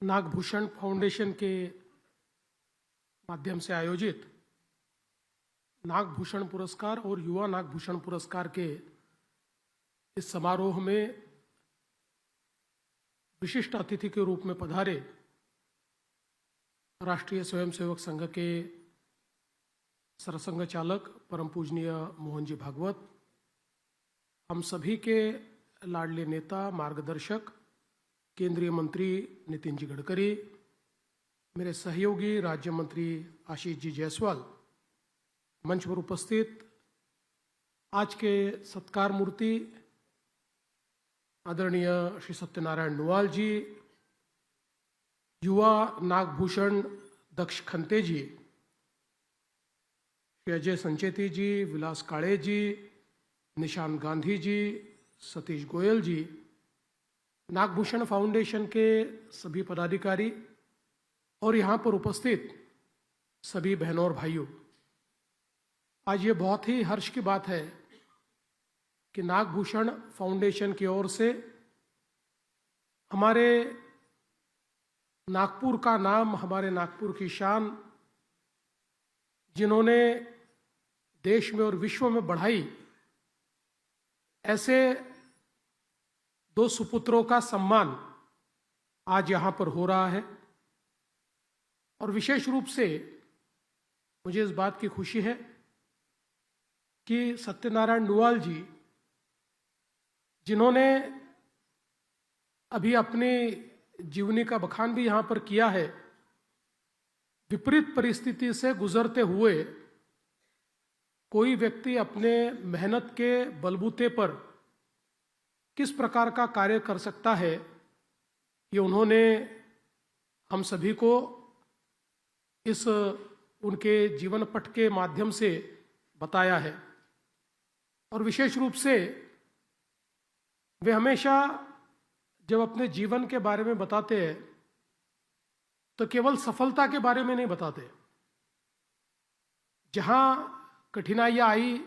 Nagabhushan foundation के माध्यम से आयोजित नागभूषण पुरस्कार और युवा नागभूषण पुरस्कार के इस समारोह में विशिष्ट अतिथि के रूप में पधारे राष्ट्रीय स्वयंसेवक संघ के सरसंघ चालक परम पूजनीय मोहन जी भागवत, हम सभी के लाडले नेता मार्गदर्शक केंद्रीय मंत्री नितिन जी गडकरी, मेरे सहयोगी राज्य मंत्री आशीष जी जायसवाल, मंच पर उपस्थित आज के सत्कार मूर्ति आदरणीय श्री सत्यनारायण नुवाल जी, युवा नागभूषण दक्ष खंते जी, श्री अजय संचेती जी, विलास काळे जी, निशान गांधी जी, सतीश गोयल जी, नागभूषण फाउंडेशन के सभी पदाधिकारी और यहाँ पर उपस्थित सभी बहनों और भाइयों, आज ये बहुत ही हर्ष की बात है कि नागभूषण फाउंडेशन की ओर से हमारे नागपुर का नाम, हमारे नागपुर की शान, जिन्होंने देश में और विश्व में बढ़ाई, ऐसे दो सुपुत्रों का सम्मान आज यहाँ पर हो रहा है। और विशेष रूप से मुझे इस बात की खुशी है कि सत्यनारायण नुवाल जी, जिन्होंने अभी अपनी जीवनी का बखान भी यहाँ पर किया है, विपरीत परिस्थिति से गुजरते हुए कोई व्यक्ति अपने मेहनत के बलबूते पर किस प्रकार का कार्य कर सकता है, ये उन्होंने हम सभी को इस उनके जीवन पट के माध्यम से बताया है। और विशेष रूप से वे हमेशा जब अपने जीवन के बारे में बताते हैं तो केवल सफलता के बारे में नहीं बताते, जहां कठिनाइयां आई,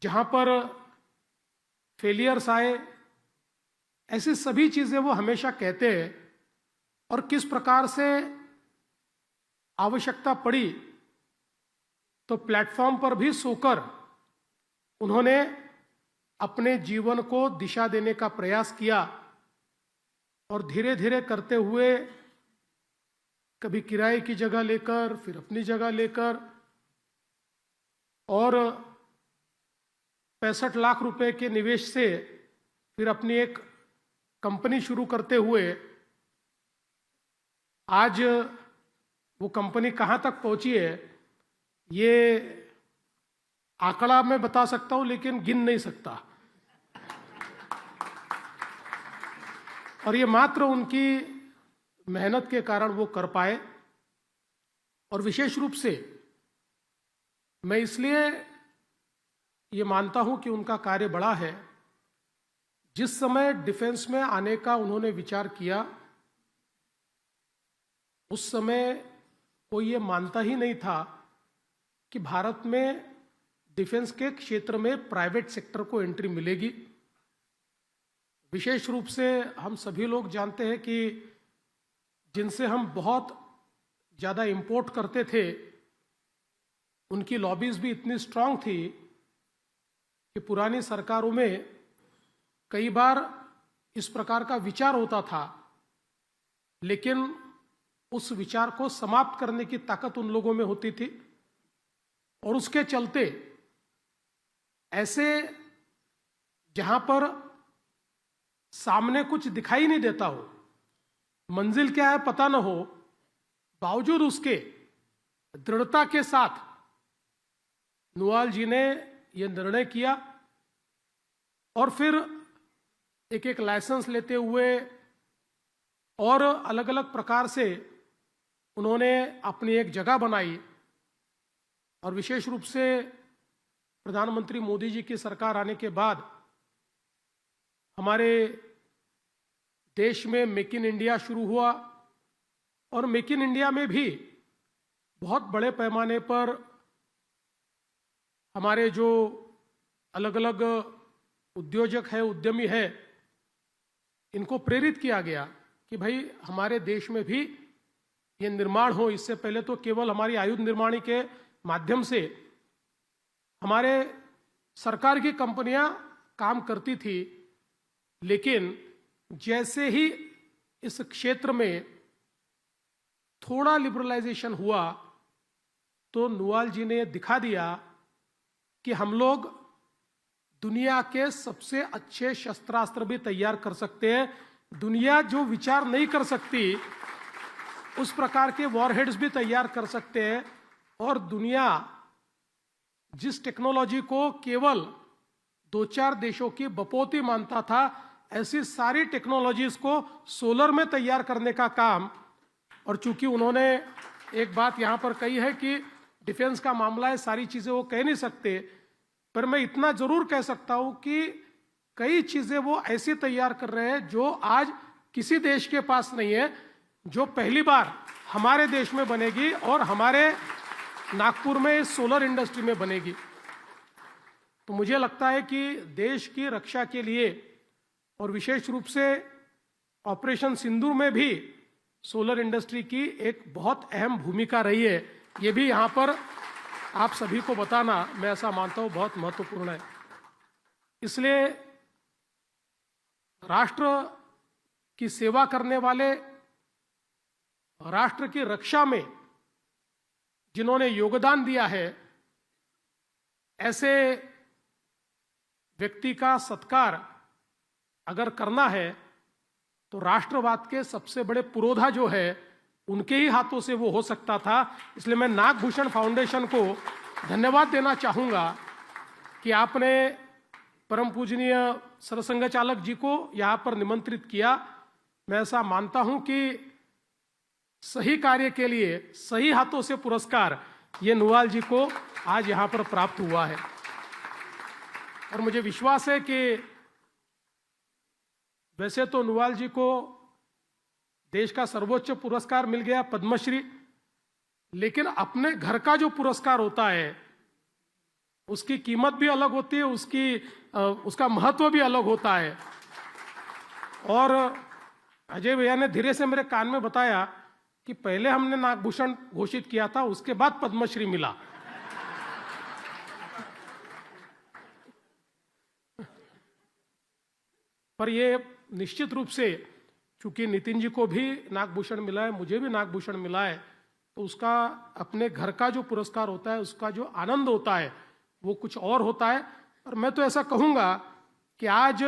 जहां पर फेलियर्स आए, ऐसी सभी चीजें वो हमेशा कहते हैं। और किस प्रकार से आवश्यकता पड़ी तो प्लेटफॉर्म पर भी सोकर उन्होंने अपने जीवन को दिशा देने का प्रयास किया और धीरे धीरे करते हुए कभी किराए की जगह लेकर, फिर अपनी जगह लेकर, और 65 लाख रुपए के निवेश से फिर अपनी एक कंपनी शुरू करते हुए आज वो कंपनी कहाँ तक पहुंची है, ये आंकड़ा मैं बता सकता हूं लेकिन गिन नहीं सकता। और ये मात्र उनकी मेहनत के कारण वो कर पाए। और विशेष रूप से मैं इसलिए ये मानता हूं कि उनका कार्य बड़ा है, जिस समय डिफेंस में आने का उन्होंने विचार किया, उस समय कोई ये मानता ही नहीं था कि भारत में डिफेंस के क्षेत्र में प्राइवेट सेक्टर को एंट्री मिलेगी। विशेष रूप से हम सभी लोग जानते हैं कि जिनसे हम बहुत ज़्यादा इंपोर्ट करते थे, उनकी लॉबीज भी इतनी स्ट्रांग थी कि पुरानी सरकारों में कई बार इस प्रकार का विचार होता था, लेकिन उस विचार को समाप्त करने की ताकत उन लोगों में होती थी। और उसके चलते ऐसे जहां पर सामने कुछ दिखाई नहीं देता हो, मंजिल क्या है पता न हो, बावजूद उसके दृढ़ता के साथ नुवाल जी ने यह निर्णय किया और फिर एक एक लाइसेंस लेते हुए और अलग अलग प्रकार से उन्होंने अपनी एक जगह बनाई। और विशेष रूप से प्रधानमंत्री मोदी जी की सरकार आने के बाद हमारे देश में मेक इन इंडिया शुरू हुआ और मेक इन इंडिया में भी बहुत बड़े पैमाने पर हमारे जो अलग अलग उद्योजक है, उद्यमी है, इनको प्रेरित किया गया कि भाई हमारे देश में भी ये निर्माण हो। इससे पहले तो केवल हमारी आयुध निर्माण के माध्यम से हमारे सरकार की कंपनियां काम करती थी, लेकिन जैसे ही इस क्षेत्र में थोड़ा लिबरलाइजेशन हुआ तो नुआल जी ने दिखा दिया कि हम लोग दुनिया के सबसे अच्छे शस्त्रास्त्र भी तैयार कर सकते हैं। दुनिया जो विचार नहीं कर सकती उस प्रकार के वॉरहेड्स भी तैयार कर सकते हैं। और दुनिया जिस टेक्नोलॉजी को केवल 2-4 देशों की बपोती मानता था, ऐसी सारी टेक्नोलॉजीज को सोलर में तैयार करने का काम। और चूंकि उन्होंने एक बात यहां पर कही है कि डिफेंस का मामला है, सारी चीजें वो कह नहीं सकते, पर मैं इतना जरूर कह सकता हूं कि कई चीजें वो ऐसी तैयार कर रहे हैं जो आज किसी देश के पास नहीं है, जो पहली बार हमारे देश में बनेगी और हमारे नागपुर में सोलर इंडस्ट्री में बनेगी। तो मुझे लगता है कि देश की रक्षा के लिए और विशेष रूप से ऑपरेशन सिंदूर में भी सोलर इंडस्ट्री की एक बहुत अहम भूमिका रही है। ये भी यहाँ पर आप सभी को बताना, मैं ऐसा मानता हूँ, बहुत महत्वपूर्ण है। इसलिए राष्ट्र की सेवा करने वाले, राष्ट्र की रक्षा में जिन्होंने योगदान दिया है, ऐसे व्यक्ति का सत्कार अगर करना है तो राष्ट्रवाद के सबसे बड़े पुरोधा जो है उनके ही हाथों से वो हो सकता था। इसलिए मैं नागभूषण फाउंडेशन को धन्यवाद देना चाहूंगा कि आपने परम पूजनीय सरसंघ चालक जी को यहाँ पर निमंत्रित किया। मैं ऐसा मानता हूं कि सही कार्य के लिए सही हाथों से पुरस्कार ये नुआल जी को आज यहाँ पर प्राप्त हुआ है। और मुझे विश्वास है कि वैसे तो नुआल जी को देश का सर्वोच्च पुरस्कार मिल गया, पद्मश्री, लेकिन अपने घर का जो पुरस्कार होता है उसकी कीमत भी अलग होती है, उसका महत्व भी अलग होता है। और अजय भैया ने धीरे से मेरे कान में बताया कि पहले हमने नागभूषण घोषित किया था, उसके बाद पद्मश्री मिला। पर ये निश्चित रूप से, चूंकि नितिन जी को भी नागभूषण मिला है, मुझे भी नागभूषण मिला है, तो उसका अपने घर का जो पुरस्कार होता है, उसका जो आनंद होता है वो कुछ और होता है। और मैं तो ऐसा कहूंगा कि आज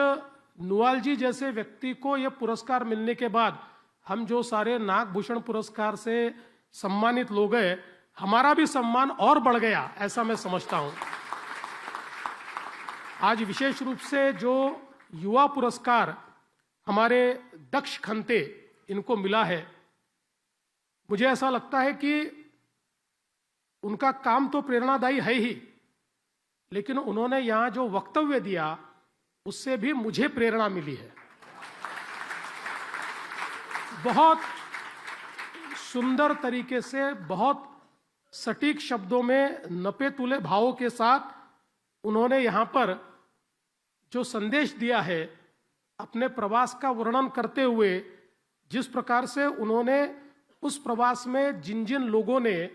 नुआल जी जैसे व्यक्ति को ये पुरस्कार मिलने के बाद हम जो सारे नागभूषण पुरस्कार से सम्मानित लोग हैं, हमारा भी सम्मान और बढ़ गया, ऐसा मैं समझता हूं। आज विशेष रूप से जो युवा पुरस्कार हमारे दक्ष खंते इनको मिला है, मुझे ऐसा लगता है कि उनका काम तो प्रेरणादायी है ही, लेकिन उन्होंने यहां जो वक्तव्य दिया उससे भी मुझे प्रेरणा मिली है। बहुत सुंदर तरीके से, बहुत सटीक शब्दों में, नपे तुले भावों के साथ उन्होंने यहां पर जो संदेश दिया है, अपने प्रवास का वर्णन करते हुए जिस प्रकार से उन्होंने उस प्रवास में जिन जिन लोगों ने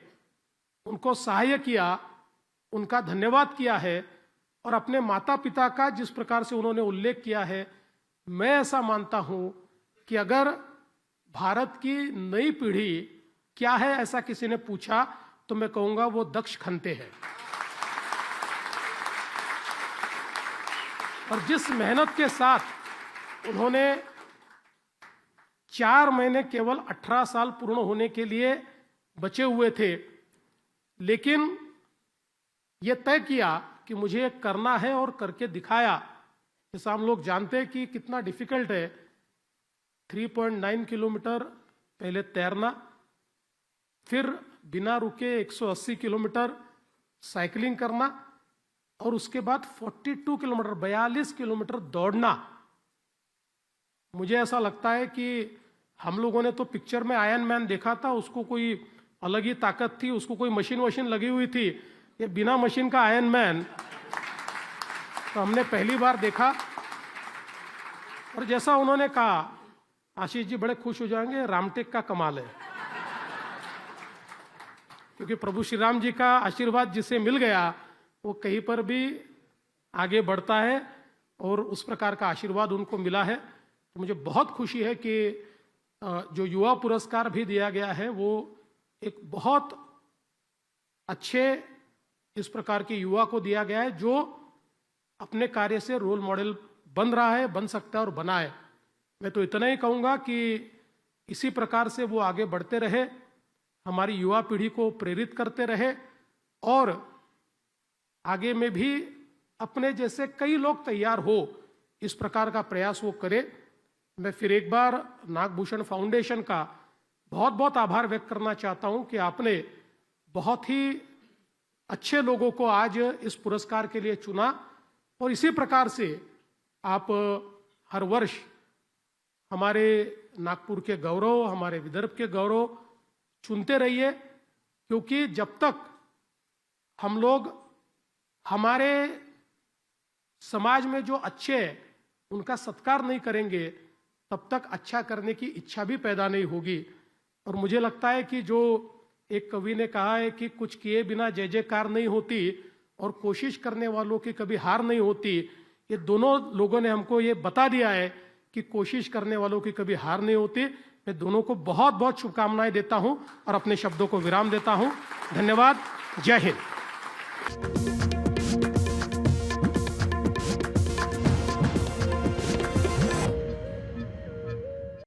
उनको सहायता किया उनका धन्यवाद किया है, और अपने माता पिता का जिस प्रकार से उन्होंने उल्लेख किया है, मैं ऐसा मानता हूं कि अगर भारत की नई पीढ़ी क्या है ऐसा किसी ने पूछा तो मैं कहूंगा वो दक्ष खंते हैं। और जिस मेहनत के साथ उन्होंने 4 महीने केवल 18 साल पूर्ण होने के लिए बचे हुए थे, लेकिन ये तय किया कि मुझे ये करना है और करके दिखाया। जैसा हम लोग जानते हैं कि कितना डिफिकल्ट है 3.9 किलोमीटर पहले तैरना, फिर बिना रुके 180 किलोमीटर साइकिलिंग करना, और उसके बाद 42 किलोमीटर 42 किलोमीटर दौड़ना। मुझे ऐसा लगता है कि हम लोगों ने तो पिक्चर में आयरन मैन देखा था, उसको कोई अलग ही ताकत थी, उसको कोई मशीन वशीन लगी हुई थी। ये बिना मशीन का आयरन मैन तो हमने पहली बार देखा। और जैसा उन्होंने कहा, आशीष जी बड़े खुश हो जाएंगे, रामटेक का कमाल है। क्योंकि प्रभु श्री राम जी का आशीर्वाद जिसे मिल गया वो कहीं पर भी आगे बढ़ता है, और उस प्रकार का आशीर्वाद उनको मिला है। तो मुझे बहुत खुशी है कि जो युवा पुरस्कार भी दिया गया है वो एक बहुत अच्छे इस प्रकार के युवा को दिया गया है जो अपने कार्य से रोल मॉडल बन रहा है, बन सकता है और बना है। मैं तो इतना ही कहूँगा कि इसी प्रकार से वो आगे बढ़ते रहे, हमारी युवा पीढ़ी को प्रेरित करते रहे, और आगे में भी अपने जैसे कई लोग तैयार हो, इस प्रकार का प्रयास वो करे। मैं फिर एक बार नागभूषण फाउंडेशन का बहुत बहुत आभार व्यक्त करना चाहता हूं कि आपने बहुत ही अच्छे लोगों को आज इस पुरस्कार के लिए चुना, और इसी प्रकार से आप हर वर्ष हमारे नागपुर के गौरव, हमारे विदर्भ के गौरव चुनते रहिए, क्योंकि जब तक हम लोग हमारे समाज में जो अच्छे हैं उनका सत्कार नहीं करेंगे तब तक अच्छा करने की इच्छा भी पैदा नहीं होगी। और मुझे लगता है कि जो एक कवि ने कहा है कि कुछ किए बिना जय जयकार नहीं होती और कोशिश करने वालों की कभी हार नहीं होती, ये दोनों लोगों ने हमको ये बता दिया है कि कोशिश करने वालों की कभी हार नहीं होती। मैं दोनों को बहुत बहुत शुभकामनाएं देता हूं और अपने शब्दों को विराम देता हूं। धन्यवाद। जय हिंद।